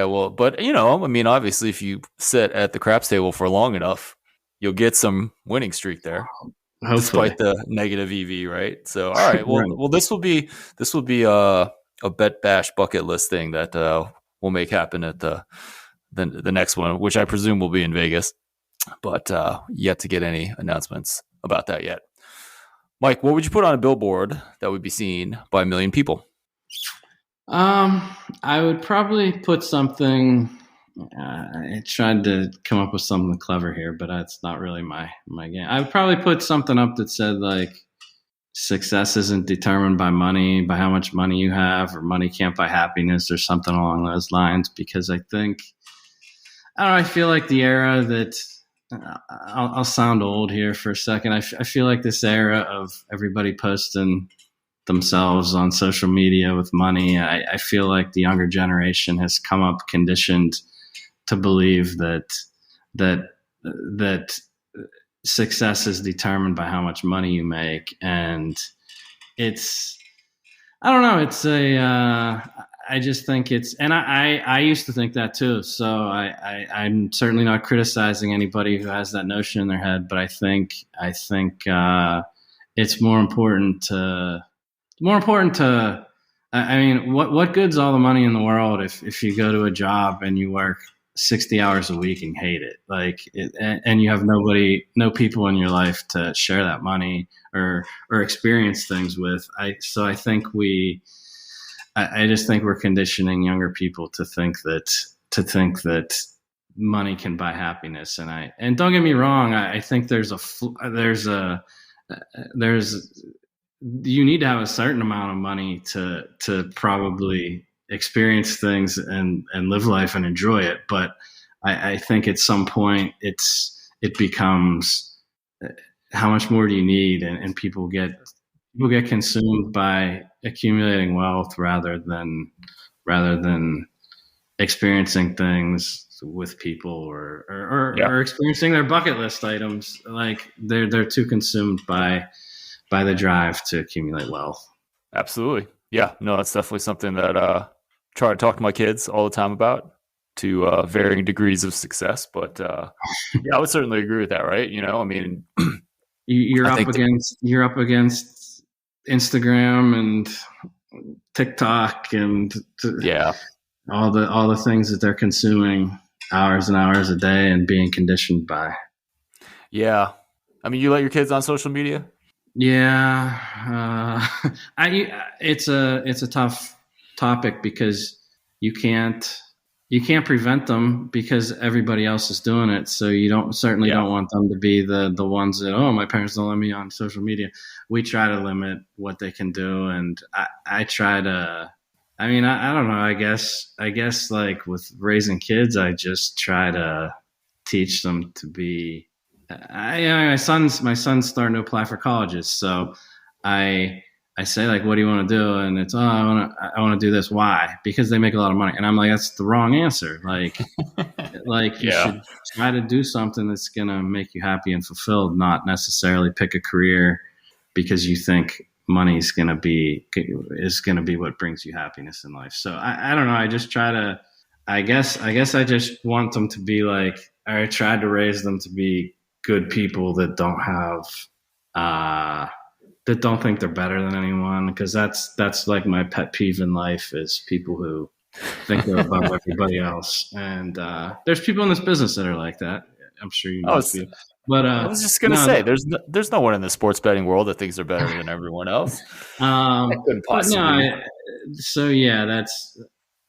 Well, but I mean, obviously, if you sit at the craps table for long enough, you'll get some winning streak there, hopefully. Despite the negative EV, right? So, all right, well, this will be a Bet Bash bucket list thing that we'll make happen at the next one, which I presume will be in Vegas, but yet to get any announcements about that yet. Mike, what would you put on a billboard that would be seen by 1 million people? I would probably put something. I tried to come up with something clever here, but that's not really my game. I would probably put something up that said like, success isn't determined by money, by how much money you have, or money can't buy happiness, or something along those lines. Because I think, I feel like the era that I'll sound old here for a second. I feel like this era of everybody posting themselves on social media with money. I feel like the younger generation has come up conditioned to believe that success is determined by how much money you make, and I don't know. I just think and I used to think that too. So I'm certainly not criticizing anybody who has that notion in their head, but I think it's more important to. I mean, what good's all the money in the world if you go to a job and you work 60 hours a week and hate it, and you have no people in your life to share that money or experience things with. I just think we're conditioning younger people to think that money can buy happiness. And don't get me wrong, I think you need to have a certain amount of money to probably experience things and live life and enjoy it. But I think at some point it becomes how much more do you need? And people get consumed by accumulating wealth rather than experiencing things with people Yeah, or experiencing their bucket list items. Like they're too consumed by the drive to accumulate wealth. absolutely. Yeah, no, that's definitely something that try to talk to my kids all the time about to varying degrees of success. But yeah, I would certainly agree with that, right? I mean, You're I up think that, against Instagram and TikTok and yeah, all the things that they're consuming hours and hours a day and being conditioned by. yeah. I mean, you let your kids on social media? Yeah, it's a tough topic because you can't you can't prevent them because everybody else is doing it. So you Yeah, don't want them to be the ones that, oh, my parents don't let me on social media. We try to limit what they can do, and I try to. I mean, I don't know. I guess like with raising kids, I just try to teach them to be. My son's starting to apply for colleges, so I I say like, what do you want to do? And it's, oh, I want to do this. Why? Because they make a lot of money. And I'm like, that's the wrong answer. Like you yeah, should try to do something that's going to make you happy and fulfilled, not necessarily pick a career because you think money is going to be what brings you happiness in life. So I don't know. I just try to, I guess I just want them to be like, I tried to raise them to be good people uh, that don't think they're better than anyone, because that's like my pet peeve in life is people who think they're above everybody else. And there's people in this business that are like that. I'm sure you I know a was few. But I was just gonna no, say, there's no one in the sports betting world that thinks they're better than everyone else. That couldn't but no. possibly be. So yeah, that's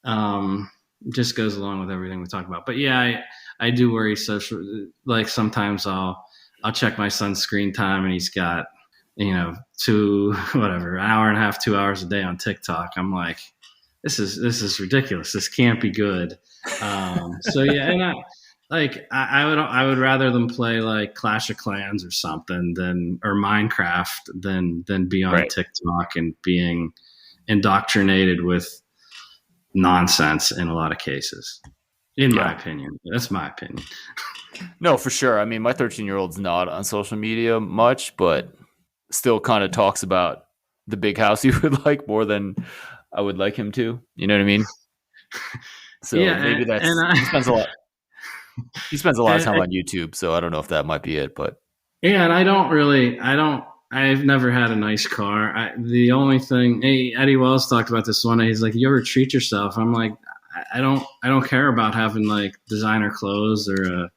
um, just goes along with everything we talk about. But yeah, I do worry social. Like sometimes I'll check my son's screen time, and he's got two whatever an hour and a half, 2 hours a day on TikTok. I'm like, this is ridiculous. This can't be good. So yeah, and I would rather them play like Clash of Clans or something than or Minecraft than be on Right. TikTok and being indoctrinated with nonsense in a lot of cases. In my Yeah. opinion, that's my opinion. No, for sure. I mean, my 13-year-old's not on social media much, but still kind of talks about the big house he would like more than I would like him to. You know what I mean? So Yeah, maybe and that's he spends a lot of time on YouTube, so I don't know if that might be it, but yeah, and I've never had a nice car. The only thing, hey, Eddie Wells talked about this one day. He's like, you ever treat yourself? I'm like, I don't care about having like designer clothes or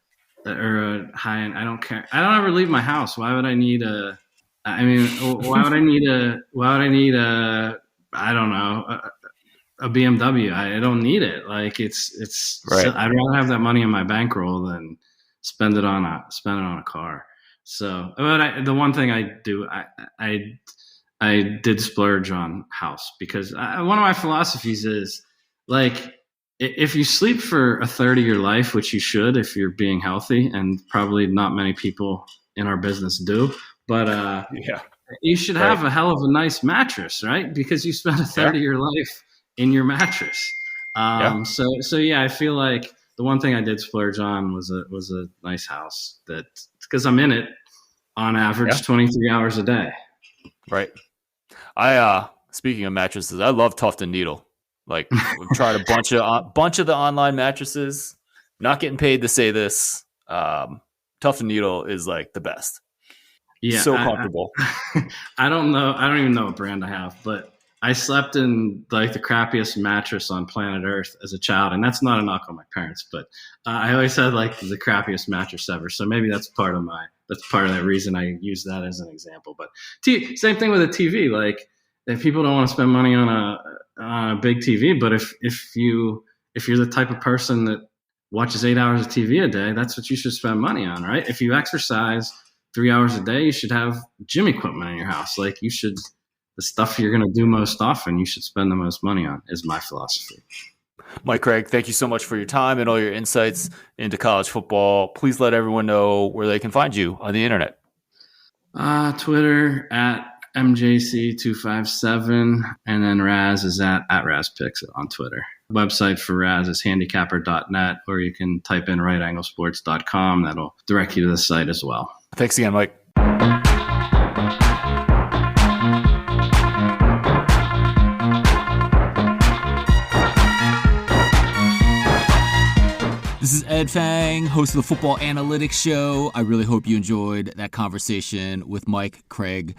a high end. I don't care. I don't ever leave my house. Why would I need a? I mean, why would I need a? I don't know. A BMW. I don't need it. Like right. I'd rather have that money in my bankroll than spend it on a car. So, but the one thing I do, I I did splurge on house because one of my philosophies is like if you sleep for a third of your life, which you should if you're being healthy, and probably not many people in our business do, but Yeah. you should Right. have a hell of a nice mattress, right? Because you spent a Yeah. third of your life in your mattress. Yeah. So yeah, I feel like the one thing I did splurge on was a nice house that because I'm in it on Yeah. average 23 hours a day. Right. I speaking of mattresses, I love Tuft and Needle. Like we've tried a bunch of the online mattresses. Not getting paid to say this. Tuft and Needle is like the best. Yeah, So comfortable. I don't know. I don't even know what brand I have, but I slept in like the crappiest mattress on planet Earth as a child, and that's not a knock on my parents, but I always had like the crappiest mattress ever. So maybe that's part of that reason I use that as an example. But same thing with a TV. Like if people don't want to spend money on a big TV, but if you're the type of person that watches 8 hours of TV a day, that's what you should spend money on, right? If you exercise 3 hours a day, you should have gym equipment in your house. Like you should, the stuff you're going to do most often, you should spend the most money on, is my philosophy. Mike Craig, thank you so much for your time and all your insights into college football. Please let everyone know where they can find you on the internet. Twitter at MJC257, and then Raz is at RazPicks on Twitter. Website for Raz is handicapper.net, or you can type in rightanglesports.com. That'll direct you to the site as well. Thanks again, Mike. This is Ed Fang, host of the Football Analytics Show. I really hope you enjoyed that conversation with Mike Craig.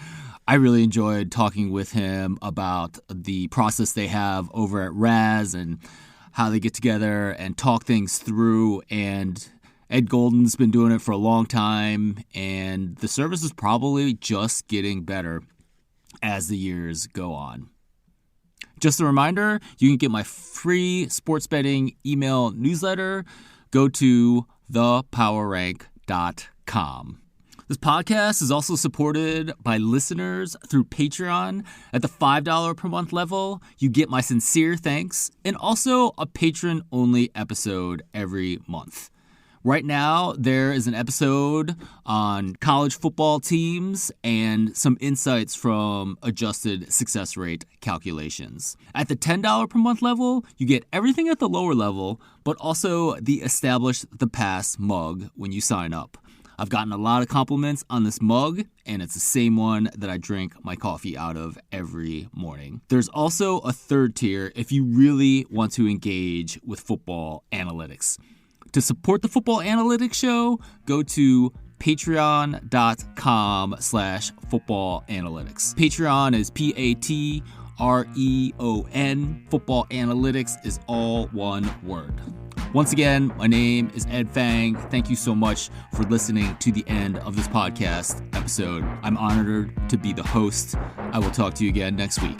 I really enjoyed talking with him about the process they have over at Raz and how they get together and talk things through. And Ed Golden's been doing it for a long time, and the service is probably just getting better as the years go on. Just a reminder, you can get my free sports betting email newsletter. Go to thepowerrank.com. This podcast is also supported by listeners through Patreon. At the $5 per month level, you get my sincere thanks and also a patron-only episode every month. Right now, there is an episode on college football teams and some insights from adjusted success rate calculations. At the $10 per month level, you get everything at the lower level, but also the Establish the Pass mug when you sign up. I've gotten a lot of compliments on this mug, and it's the same one that I drink my coffee out of every morning. There's also a third tier if you really want to engage with football analytics. To support the Football Analytics Show, go to patreon.com/footballanalytics. Patreon is Patreon. Football Analytics is all one word. Once again, my name is Ed Fang. Thank you so much for listening to the end of this podcast episode. I'm honored to be the host. I will talk to you again next week.